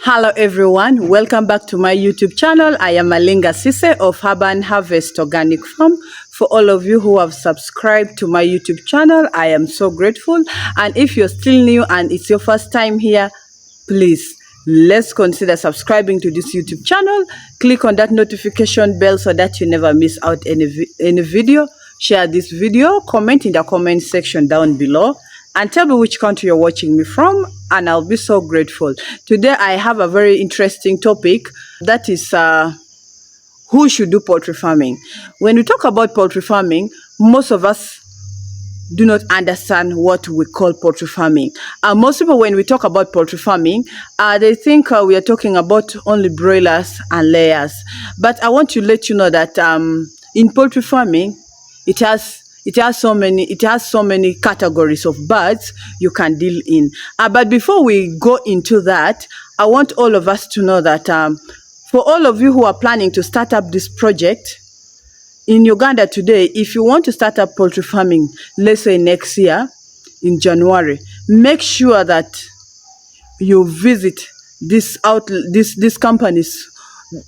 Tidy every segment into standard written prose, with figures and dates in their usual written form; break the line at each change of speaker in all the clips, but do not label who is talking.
Hello everyone, welcome back to my YouTube channel. I am Malinga Sise of Urban Harvest Organic Farm. For all of you who have subscribed to my YouTube channel, I am so grateful. And if you're still new and it's your first time here, please let's consider subscribing to this YouTube channel. Click on that notification bell so that you never miss out any video. Share this video, comment in the comment section down below, and tell me which country you're watching me from, and I'll be so grateful. Today I have a very interesting topic, that is who should do poultry farming. When we talk about poultry farming, most of us do not understand what we call poultry farming. Most people, when we talk about poultry farming, they think we are talking about only broilers and layers. But I want to let you know that in poultry farming, it has so many categories of birds you can deal in. But before we go into that, I want all of us to know that for all of you who are planning to start up this project in Uganda today, if you want to start up poultry farming, let's say next year in January, make sure that you visit these companies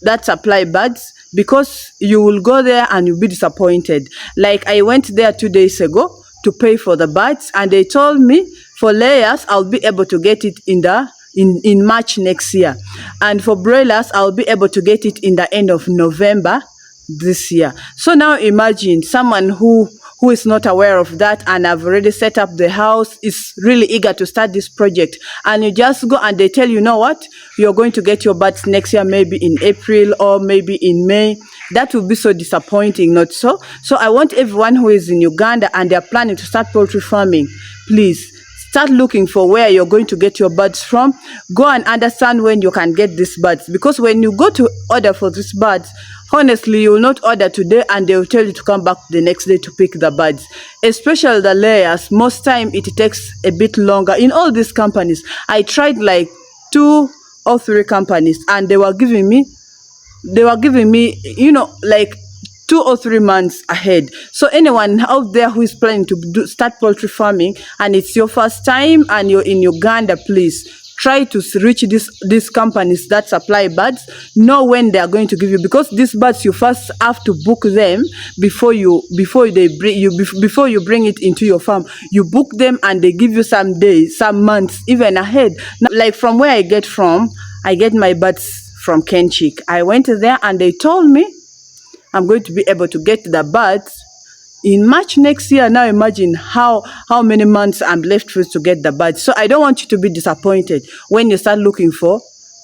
that supply birds, because you will go there and you'll be disappointed. Like, I went there 2 days ago to pay for the birds, and they told me for layers I'll be able to get it in March next year, and for broilers I'll be able to get it in the end of November this year. So now imagine someone who is not aware of that and have already set up the house, is really eager to start this project, and you just go and they tell you, know what, you're going to get your birds next year, maybe in April or maybe in May. That will be so disappointing, not so? So I want everyone who is in Uganda and they're planning to start poultry farming, please start looking for where you're going to get your birds from. Go and understand when you can get these birds, because when you go to order for these birds, honestly, you will not order today and they will tell you to come back the next day to pick the birds. Especially the layers, most time it takes a bit longer. In all these companies, I tried like 2 or 3 companies, and they were giving me, you know, like 2 or 3 months ahead. So anyone out there who is planning to start poultry farming and it's your first time and you're in Uganda, please try to reach these companies that supply birds. Know when they are going to give you, because these birds you first have to book them before you bring it into your farm. You book them and they give you some days, some months even ahead. Now, like from where I get my birds from Kenchik. I went there and they told me I'm going to be able to get the birds in March next year. Now imagine how many months I'm left with to get the birds. So I don't want you to be disappointed when you start looking for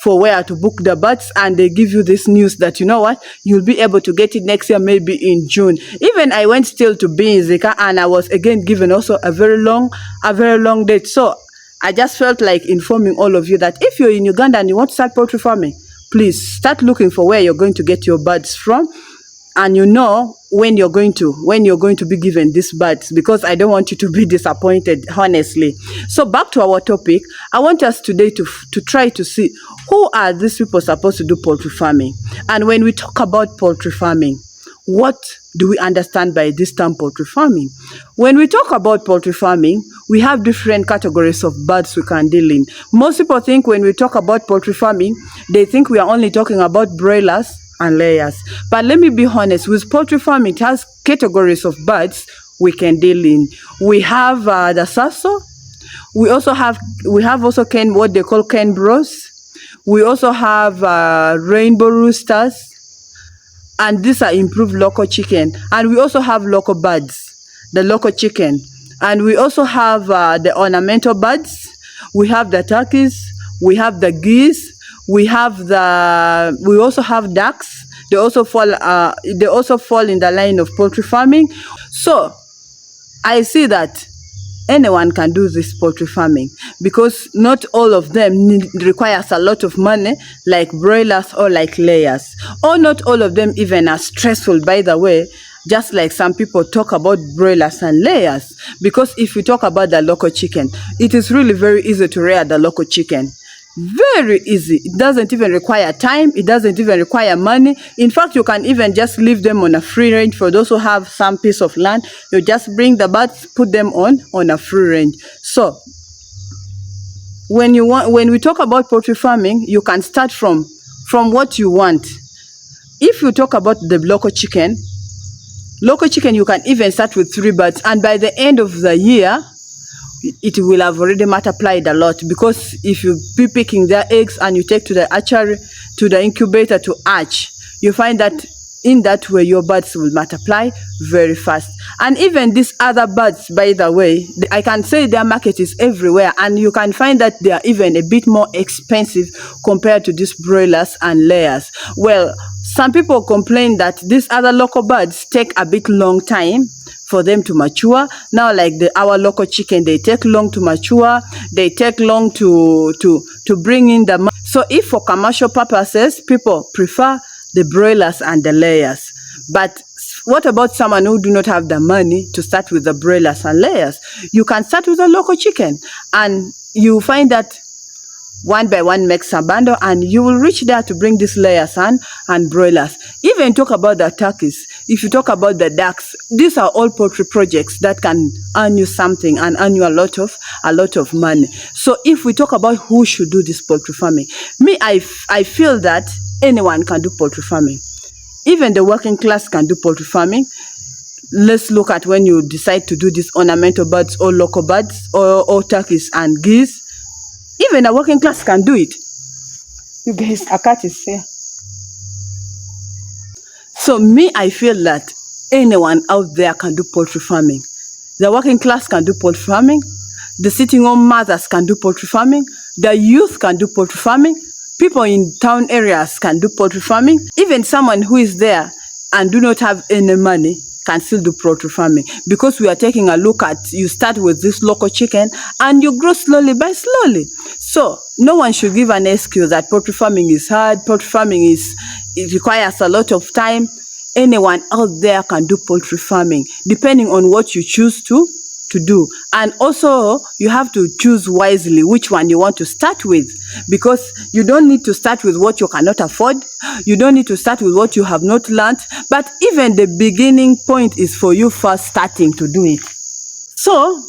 where to book the birds and they give you this news that, you know what, you'll be able to get it next year, maybe in June. Even I went still to be in Zika and I was again given also a very long date. So I just felt like informing all of you that if you're in Uganda and you want to start poultry farming, please start looking for where you're going to get your birds from. And you know when you're going to be given these birds, because I don't want you to be disappointed, honestly. So back to our topic, I want us today to try to see who are these people supposed to do poultry farming. And when we talk about poultry farming, what do we understand by this term poultry farming? When we talk about poultry farming, we have different categories of birds we can deal in. Most people think when we talk about poultry farming, they think we are only talking about broilers and layers. But let me be honest, with poultry farming, it has categories of birds we can deal in. We have the sasso. We have also what they call Canberras. We also have rainbow roosters, and these are improved local chicken. And we also have local birds, the local chicken. And we also have the ornamental birds. We have the turkeys. We have the geese. We also have ducks. They also fall in the line of poultry farming. So I see that anyone can do this poultry farming, because not all of them requires a lot of money like broilers or like layers, or not all of them even are stressful, by the way, just like some people talk about broilers and layers. Because if you talk about the local chicken, it is really very easy to rear the local chicken. Very easy. It doesn't even require time. It doesn't even require money. In fact, you can even just leave them on a free range. For those who have some piece of land, you just bring the birds, put them on a free range. So when we talk about poultry farming, you can start from what you want. If you talk about the local chicken, you can even start with 3 birds, and by the end of the year, it will have already multiplied a lot, because if you be picking their eggs and you take to the hatchery, to the incubator to hatch, you find that in that way your birds will multiply very fast. And even these other birds, by the way, I can say their market is everywhere, and you can find that they are even a bit more expensive compared to these broilers and layers. Well, some people complain that these other local birds take a bit long time for them to mature. Now, like our local chicken, they take long to mature. They take long to bring in the. So if for commercial purposes, people prefer the broilers and the layers. But what about someone who do not have the money to start with the broilers and layers? You can start with a local chicken, and you find that one by one makes a bundle, and you will reach there to bring these layers and broilers. Even talk about the turkeys. If you talk about the ducks, these are all poultry projects that can earn you something and earn you a lot of money. So if we talk about who should do this poultry farming, I feel that anyone can do poultry farming. Even the working class can do poultry farming. Let's look at when you decide to do these ornamental birds or local birds or turkeys and geese. Even a working class can do it. You guys, a cat is here. So I feel that anyone out there can do poultry farming. The working class can do poultry farming. The sitting home mothers can do poultry farming. The youth can do poultry farming. People in town areas can do poultry farming. Even someone who is there and do not have any money can still do poultry farming, because we are taking a look at, you start with this local chicken and you grow slowly by slowly. So no one should give an excuse that poultry farming is hard, poultry farming it requires a lot of time. Anyone out there can do poultry farming, depending on what you choose to do. And also you have to choose wisely which one you want to start with, because you don't need to start with what you cannot afford. You don't need to start with what you have not learned. But even the beginning point is for you first starting to do it. So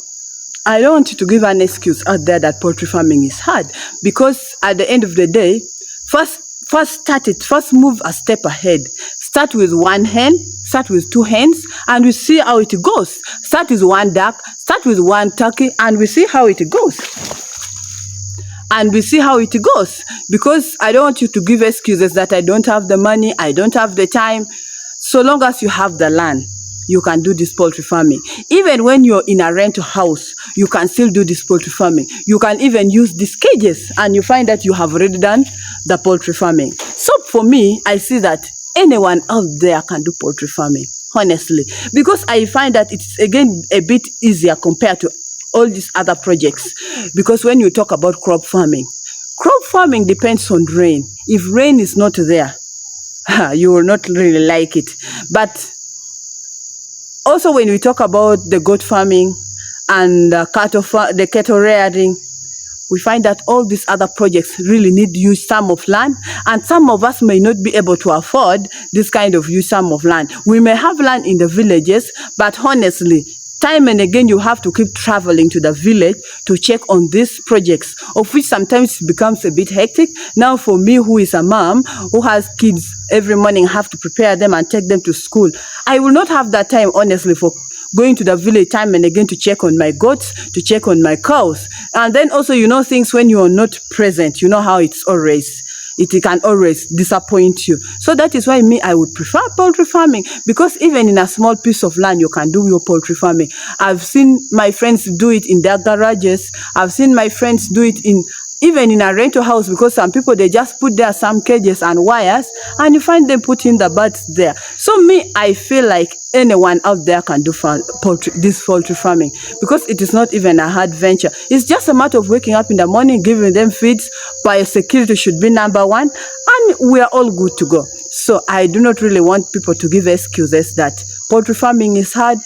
I don't want you to give an excuse out there that poultry farming is hard, because at the end of the day, first start it. First move a step ahead. Start with 1 hen, start with 2 hens, and we see how it goes. Start with 1 duck, start with 1 turkey, and we see how it goes. And we see how it goes. Because I don't want you to give excuses that I don't have the money, I don't have the time. So long as you have the land, you can do this poultry farming. Even when you're in a rental house, you can still do this poultry farming. You can even use these cages, and you find that you have already done the poultry farming. So for me, I see that anyone out there can do poultry farming, honestly, because I find that it's again a bit easier compared to all these other projects. Because when you talk about crop farming depends on rain. If rain is not there, you will not really like it. But also when we talk about the goat farming and the cattle rearing, we find that all these other projects really need huge sum of land, and some of us may not be able to afford this kind of huge sum of land. We may have land in the villages, but honestly, time and again, you have to keep traveling to the village to check on these projects, of which sometimes becomes a bit hectic. Now, for me, who is a mom, who has kids every morning, have to prepare them and take them to school, I will not have that time, honestly, for going to the village time and again to check on my goats, to check on my cows. And then also, things when you are not present, how it can always disappoint you. So that is why I would prefer poultry farming, because even in a small piece of land, you can do your poultry farming. I've seen my friends do it in their garages. I've seen my friends do it even in a rental house, because some people, they just put there some cages and wires, and you find them putting the birds there. So I feel like anyone out there can do this poultry farming, because it is not even a hard venture. It's just a matter of waking up in the morning, giving them feeds. Biosecurity should be number 1, and we are all good to go. So I do not really want people to give excuses that poultry farming is hard,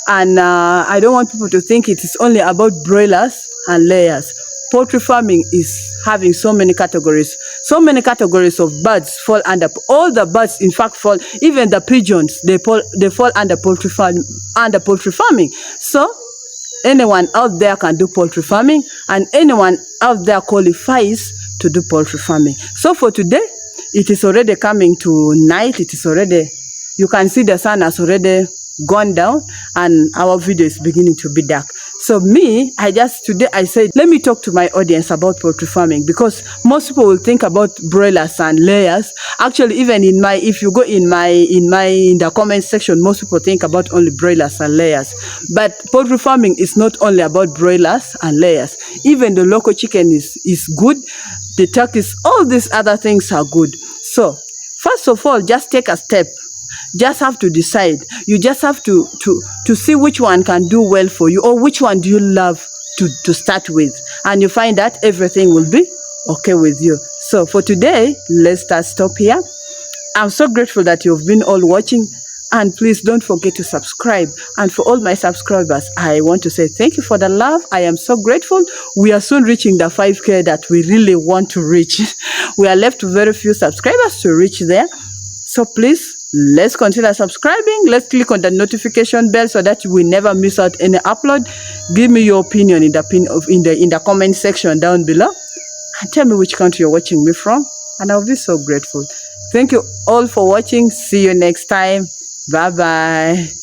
and I don't want people to think it is only about broilers and layers. Poultry farming is having so many categories. So many categories of birds fall under. All the birds, in fact, fall. Even the pigeons, they fall under poultry farming. So anyone out there can do poultry farming, and anyone out there qualifies to do poultry farming. So for today, it is already coming to night. It is already, you can see the sun has already gone down and our video is beginning to be dark. So me, today I said, let me talk to my audience about poultry farming, because most people will think about broilers and layers. Actually, even if you go in the comment section, most people think about only broilers and layers. But poultry farming is not only about broilers and layers. Even the local chicken is good. The turkeys, all these other things are good. So first of all, just take a step. Just have to decide. You just have to see which one can do well for you, or which one do you love to start with, and you find that everything will be okay with you. So for today, let's stop here. I'm so grateful that you've been all watching, and please don't forget to subscribe. And for all my subscribers, I want to say thank you for the love. I am so grateful. We are soon reaching the 5K that we really want to reach. We are left with very few subscribers to reach there. So please, let's consider subscribing. Let's click on the notification bell so that you will never miss out any upload. Give me your opinion in the comment section down below, and tell me which country you're watching me from, and I'll be so grateful. Thank you all for watching. See you next time. Bye bye.